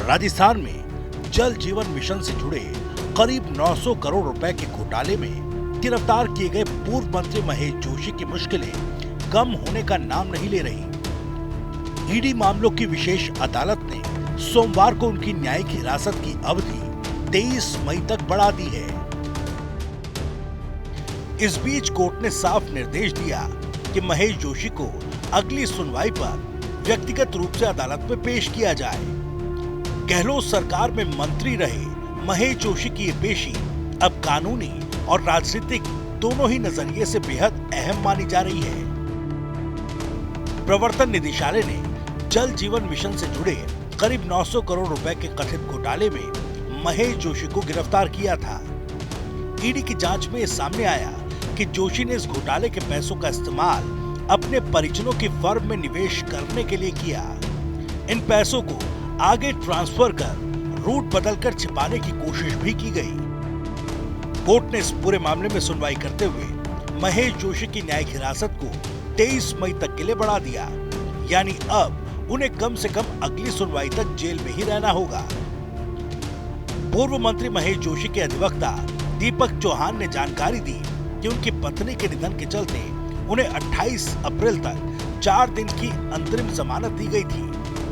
राजस्थान में जल जीवन मिशन से जुड़े करीब 900 करोड़ रुपए के घोटाले में गिरफ्तार किए गए पूर्व मंत्री महेश जोशी की मुश्किलें कम होने का नाम नहीं ले रही। ईडी मामलों की विशेष अदालत ने सोमवार को उनकी न्यायिक हिरासत की अवधि 23 मई तक बढ़ा दी है। इस बीच कोर्ट ने साफ निर्देश दिया कि महेश जोशी को अगली सुनवाई पर व्यक्तिगत रूप से अदालत में पेश किया जाए। गहलोत सरकार में मंत्री रहे महेश जोशी की ये पेशी अब कानूनी और राजनीतिक दोनों ही नजरिए से बेहद अहम मानी जा रही है। प्रवर्तन निदेशालय ने जल जीवन मिशन से जुड़े करीब 900 करोड़ रुपए के कथित घोटाले में महेश जोशी को गिरफ्तार किया था। ईडी की जांच में सामने आया कि जोशी ने इस घोटाले के पैसों का इस्तेमाल अपने परिजनों की फर्म में निवेश करने के लिए किया। इन पैसों को आगे ट्रांसफर कर रूट बदलकर छिपाने की कोशिश भी की गई। कोर्ट ने इस पूरे मामले में सुनवाई करते हुए महेश जोशी की न्यायिक हिरासत को 23 मई तक के लिए बढ़ा दिया, यानी अब उन्हें कम से कम अगली सुनवाई तक जेल में ही रहना होगा। पूर्व मंत्री महेश जोशी के अधिवक्ता दीपक चौहान ने जानकारी दी कि उनकी पत्नी के निधन के चलते उन्हें 28 अप्रैल तक 4 दिन की अंतरिम जमानत दी गई थी,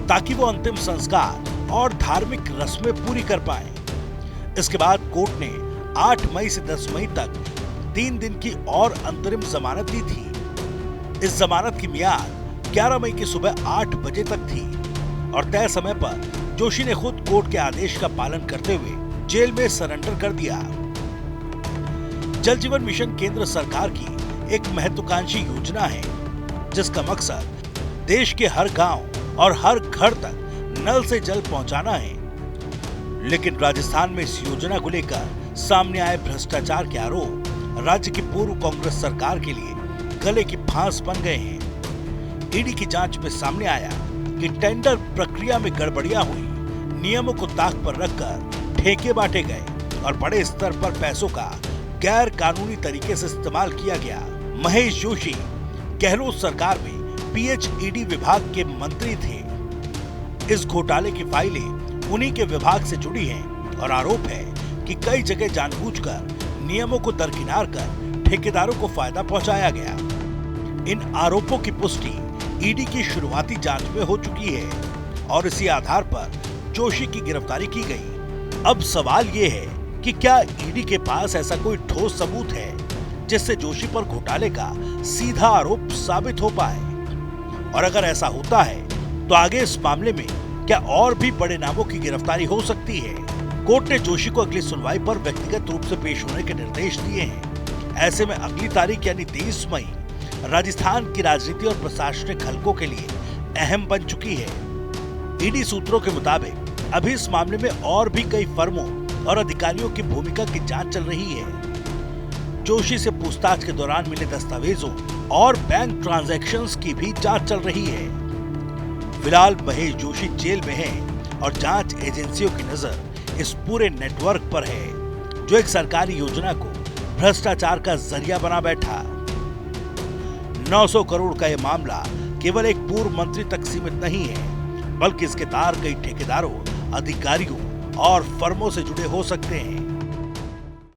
ताकि वो अंतिम संस्कार और धार्मिक रस्में पूरी कर पाए। इसके बाद कोर्ट ने 8 मई से 10 मई तक 3 दिन की और अंतरिम जमानत दी थी। इस जमानत की मियाद 11 मई की सुबह 8 बजे तक थी और तय समय पर जोशी ने खुद कोर्ट के आदेश का पालन करते हुए जेल में सरेंडर कर दिया। जल जीवन मिशन केंद्र सरकार की एक महत्वाकांक्षी योजना है, जिसका मकसद देश के हर गांव और हर घर तक नल से जल पहुंचाना है। लेकिन राजस्थान में इस योजना को लेकर सामने आए भ्रष्टाचार के आरोप राज्य की पूर्व कांग्रेस सरकार के लिए गले की फांस बन गए हैं। ईडी की जांच में सामने आया कि टेंडर प्रक्रिया में गड़बड़ियां हुई, नियमों को ताक पर रखकर ठेके बांटे गए और बड़े स्तर पर पैसों का गैर कानूनी तरीके से इस्तेमाल किया गया। महेश जोशी गहलोत सरकार में पीएचईडी विभाग के मंत्री थे। इस घोटाले की फाइलें उन्हीं के विभाग से जुड़ी हैं और आरोप है कि कई जगह जानबूझकर नियमों को दरकिनार कर ठेकेदारों को फायदा पहुंचाया गया। इन आरोपों की पुष्टि ईडी की शुरुआती जांच में हो चुकी है और इसी आधार पर जोशी की गिरफ्तारी की गई। अब सवाल ये है कि क्या ईडी के पास ऐसा कोई ठोस सबूत है जिससे जोशी पर घोटाले का सीधा आरोप साबित हो पाए, और अगर ऐसा होता है तो आगे इस मामले में क्या और भी बड़े नामों की गिरफ्तारी हो सकती है। कोर्ट ने जोशी को अगली सुनवाई पर व्यक्तिगत रूप से पेश होने के निर्देश दिए हैं। ऐसे में अगली तारीख यानी 23 मई राजस्थान की राजनीति और प्रशासनिक हलकों के लिए अहम बन चुकी है। ईडी सूत्रों के मुताबिक अभी इस मामले में और भी कई फर्मों और अधिकारियों की भूमिका की जांच चल रही है। जोशी से पूछताछ के दौरान मिले दस्तावेजों और बैंक ट्रांजैक्शंस की भी जांच चल रही है। फिलहाल महेश जोशी जेल में है और जांच एजेंसियों की नजर इस पूरे नेटवर्क पर है, जो एक सरकारी योजना को भ्रष्टाचार का जरिया बना बैठा। 900 करोड़ का यह मामला केवल एक पूर्व मंत्री तक सीमित नहीं है, बल्कि इसके तार कई ठेकेदारों, अधिकारियों और फर्मों से जुड़े हो सकते हैं।